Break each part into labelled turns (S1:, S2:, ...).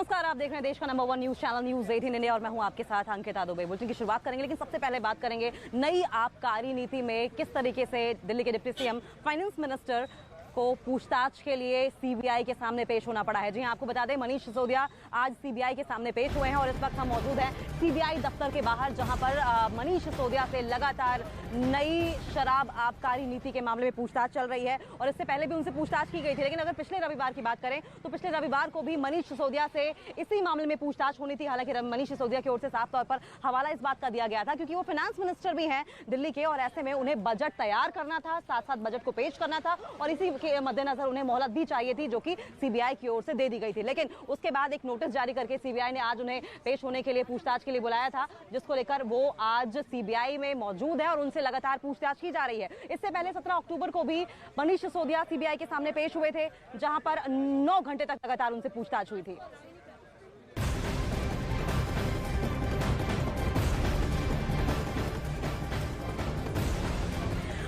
S1: नमस्कार, आप देख रहे हैं देश का number 1 news channel news 18 India और मैं हूं आपके साथ अंकिता दुबे। बुलेटिन की शुरुआत करेंगे, लेकिन सबसे पहले बात करेंगे नई आबकारी नीति में किस तरीके से दिल्ली के डिप्टी सीएम फाइनेंस मिनिस्टर को पूछताछ के लिए सीबीआई के सामने पेश होना पड़ा है। जी हां, आपको बता दें मनीष सिसोदिया आज सीबीआई के सामने पेश हुए हैं और इस वक्त हम मौजूद हैं सीबीआई दफ्तर के बाहर, जहां पर मनीष सिसोदिया से लगातार नई शराब आबकारी नीति के मामले में पूछताछ चल रही है और इससे पहले भी उनसे पूछताछ की गई थी। लेकिन अगर पिछले रविवार की बात करें तो पिछले रविवार को भी मनीष सिसोदिया से इसी मामले में पूछताछ होनी थी। हालांकि मनीष सिसोदिया की ओर से साफ तौर पर हवाला इस बात का दिया गया था क्योंकि वो फाइनेंस मिनिस्टर भी हैं दिल्ली के और ऐसे में उन्हें बजट तैयार करना था, साथ साथ बजट को पेश करना था और इसी के मद्देनजर उन्हें मोहलत भी चाहिए थी, जो कि सीबीआई की ओर से दे दी गई थी। लेकिन उसके बाद एक नोटिस जारी करके सीबीआई ने आज उन्हें पेश होने के लिए पूछताछ के लिए बुलाया था, जिसको लेकर वो आज सीबीआई में मौजूद है और उनसे लगातार पूछताछ की जा रही है। इससे पहले 17 अक्टूबर को भी मनीष सिसोदिया सीबीआई के सामने पेश हुए थे, जहां पर 9 घंटे तक लगातार उनसे पूछताछ हुई थी।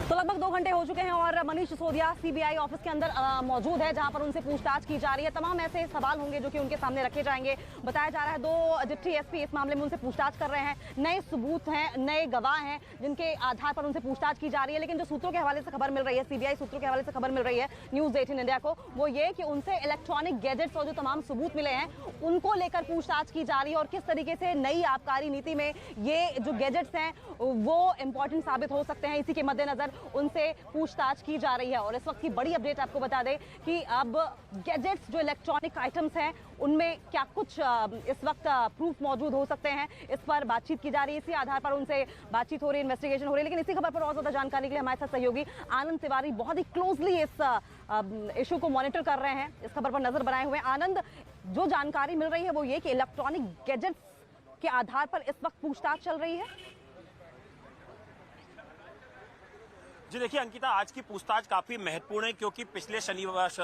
S1: तो लगभग 2 घंटे हो चुके हैं और मनीष सिसोदिया सीबीआई ऑफिस के अंदर मौजूद है, जहां पर उनसे पूछताछ की जा रही है। तमाम ऐसे सवाल होंगे जो कि उनके सामने रखे जाएंगे। बताया जा रहा है 2 डिप्टी एसपी इस मामले में उनसे पूछताछ कर रहे हैं। नए सबूत हैं, नए गवाह हैं जिनके आधार पर उनसे पूछताछ की जा रही है। लेकिन जो सूत्रों के हवाले से खबर मिल रही है, सीबीआई सूत्रों के हवाले से खबर मिल रही है न्यूज 18 इंडिया को, वो ये कि उनसे इलेक्ट्रॉनिक गैजेट्स और जो तमाम सबूत मिले हैं उनको लेकर पूछताछ की जा रही है और किस तरीके से नई आबकारी नीति में ये जो गैजेट्स हैं वो इंपॉर्टेंट साबित हो सकते हैं। इसी के मद्देनजर उनसे पूछताछ की जा रही है। और इस वक्त की बड़ी अपडेट आपको बता दें कि अब गैजेट्स जो इलेक्ट्रॉनिक आइटम्स हैं उनमें क्या कुछ इस वक्त प्रूफ मौजूद हो सकते हैं, इस पर बातचीत की जा रही है। इसी आधार पर उनसे बातचीत हो रही है, इन्वेस्टिगेशन हो रही है। लेकिन इसी खबर पर और ज्यादा जानकारी के लिए हमारे साथ सहयोगी आनंद तिवारी बहुत ही क्लोजली इस इशू को मॉनिटर कर रहे हैं, इस खबर पर नजर बनाए हुए। आनंद, जो जानकारी मिल रही है वो ये कि इलेक्ट्रॉनिक गैजेट्स के आधार पर इस वक्त पूछताछ चल रही है।
S2: जी देखिए अंकिता, आज की पूछताछ काफी महत्वपूर्ण है क्योंकि पिछले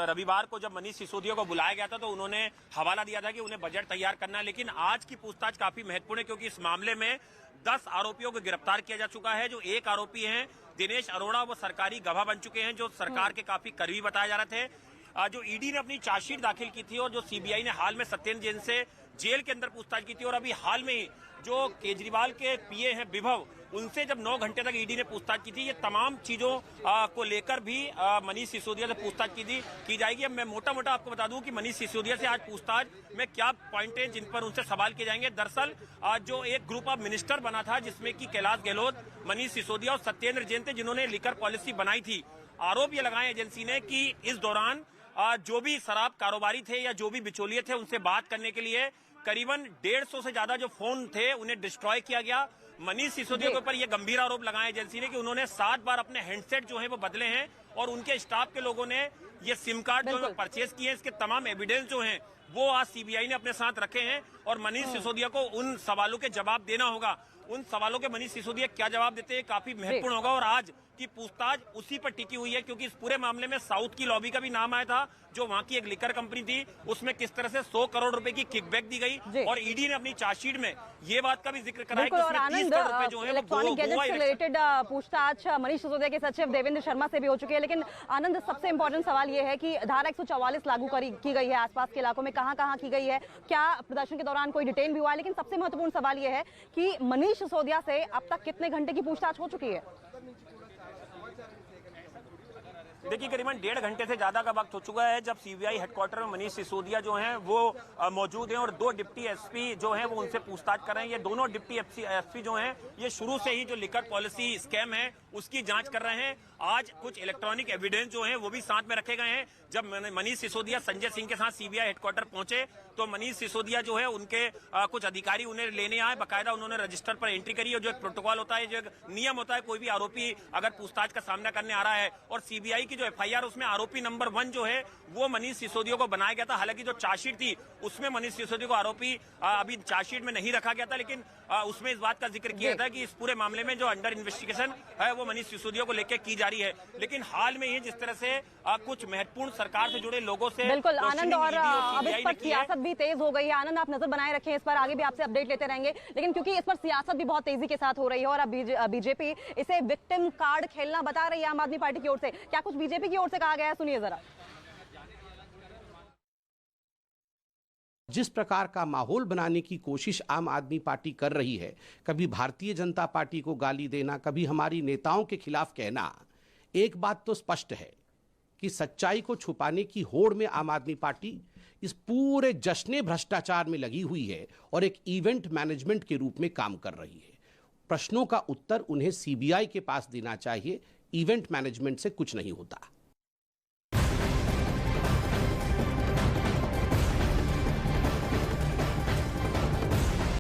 S2: रविवार को जब मनीष सिसोदिया को बुलाया गया था तो उन्होंने हवाला दिया था कि उन्हें बजट तैयार करना है। लेकिन आज की पूछताछ काफी महत्वपूर्ण है क्योंकि इस मामले में 10 आरोपियों को गिरफ्तार किया जा चुका है। जो एक आरोपी हैं दिनेश अरोड़ा, वो सरकारी गवाह बन चुके हैं, जो सरकार के काफी करीबी बताए जा रहे थे। जो ईडी ने अपनी चार्जशीट दाखिल की थी और जो सीबीआई ने हाल में सत्येंद्र जैन से जेल के अंदर पूछताछ की थी और अभी हाल में ही जो केजरीवाल के पीए हैं विभव, उनसे जब 9 घंटे तक ईडी ने पूछताछ की थी, ये तमाम चीजों को लेकर भी मनीष सिसोदिया से पूछताछ की जाएगी। अब मैं मोटा मोटा आपको बता दूं कि मनीष सिसोदिया से आज पूछताछ में क्या पॉइंट है जिन पर उनसे सवाल किए जाएंगे। दरअसल जो एक ग्रुप ऑफ मिनिस्टर बना था जिसमें कि कैलाश गहलोत, मनीष सिसोदिया और सत्येंद्र जैन थे, जिन्होंने लिकर पॉलिसी बनाई थी। आरोप ये लगाए एजेंसी ने कि इस दौरान जो भी शराब कारोबारी थे या जो भी बिचौलिए थे उनसे बात करने के लिए करीबन 150 से ज्यादा जो फोन थे उन्हें डिस्ट्रॉय किया गया। मनीष सिसोदिया के ऊपर ये गंभीर आरोप लगाए एजेंसी ने कि उन्होंने 7 बार अपने हैंडसेट जो है वो बदले हैं और उनके स्टाफ के लोगों ने ये सिम कार्ड जो है परचेज किए हैं। इसके तमाम एविडेंस जो हैं वो आज सीबीआई ने अपने साथ रखे हैं और मनीष सिसोदिया को उन सवालों के जवाब देना होगा। उन सवालों के मनीष सिसोदिया क्या जवाब देते हैं काफी महत्वपूर्ण होगा। और आज की पूछताछ उसी पर टिकी हुई है क्योंकि इस पूरे मामले में साउथ की लॉबी का भी नाम आया था, जो वहां की एक लिकर कंपनी थी, उसमें किस तरह से 100 करोड़ रुपए की किकबैक दी गई और ईडी ने अपनी चार्जशीट में ये बात का भी जिक्र करा है कि उसमें 30 करोड़ रुपए जो है
S1: इलेक्ट्रॉनिक गैजेट्स से रिलेटेड पूछताछ मनीष सिसोदिया के सचिव देवेंद्र शर्मा से भी हो चुकी है। लेकिन आनंद, सबसे इंपॉर्टेंट सवाल ये है कि धारा 144 लागू की गई है, आसपास के इलाकों में कहां की गई है, क्या प्रदर्शन के दौरान कोई डिटेन भी हुआ है। लेकिन सबसे महत्वपूर्ण सवाल ये है कि मनीष सिसोदिया से अब तक कितने घंटे की पूछताछ हो चुकी है।
S2: देखिए करीबन 1.5 घंटे से ज्यादा का वक्त हो चुका है जब सीबीआई हेडक्वार्टर में मनीष सिसोदिया जो हैं वो मौजूद हैं और 2 डिप्टी एसपी जो हैं वो उनसे पूछताछ कर रहे हैं। ये दोनों डिप्टी एसपी जो हैं ये शुरू से ही जो लिकर पॉलिसी स्कैम है उसकी जांच कर रहे हैं। आज कुछ इलेक्ट्रॉनिक एविडेंस जो हैं वो भी साथ में रखे गए हैं। जब मनीष सिसोदिया संजय सिंह के साथ सीबीआई हेडक्वार्टर पहुंचे तो मनीष सिसोदिया जो है उनके कुछ अधिकारी उन्हें लेने आए, बाकायदा उन्होंने रजिस्टर पर एंट्री करी और जो एक प्रोटोकॉल होता है, जो एक नियम होता है, कोई भी आरोपी अगर पूछताछ का सामना करने आ रहा है और सीबीआई की जो एफआईआर उसमें आरोपी नंबर 1 जो है वो मनीष सिसोदिया को बनाया गया था। हालांकि जो चार्जशीट थी उसमें मनीष सिसोदिया को आरोपी अभी चार्जशीट में नहीं रखा गया था, लेकिन उसमें इस बात का जिक्र किया था कि इस पूरे मामले में जो अंडर इन्वेस्टिगेशन है वो मनीष सिसोदिया को लेकर की जा रही है। लेकिन हाल में ही जिस तरह से कुछ महत्वपूर्ण सरकार से जुड़े लोगों से
S1: बिल्कुल आनंद, और अब इस पर सियासत भी तेज हो गई है। आनंद, आप नजर बनाए रखें, इस पर आगे भी आपसे अपडेट लेते रहेंगे। लेकिन क्योंकि इस पर सियासत भी बहुत तेजी के साथ हो रही है और अब बीजेपी इसे विक्टिम कार्ड खेलना बता रही है आम आदमी पार्टी की ओर से, क्या कुछ बीजेपी की ओर से कहा गया है, सुनिए जरा।
S3: जिस प्रकार का माहौल बनाने की कोशिश आम आदमी पार्टी कर रही है, कभी भारतीय जनता पार्टी को गाली देना, कभी हमारी नेताओं के खिलाफ कहना, एक बात तो स्पष्ट है कि सच्चाई को छुपाने की होड़ में आम आदमी पार्टी इस पूरे जश्न भ्रष्टाचार में लगी हुई है और एक इवेंट मैनेजमेंट के रूप में काम कर रही है। प्रश्नों का उत्तर उन्हें सीबीआई के पास देना चाहिए। इवेंट मैनेजमेंट से कुछ नहीं होता।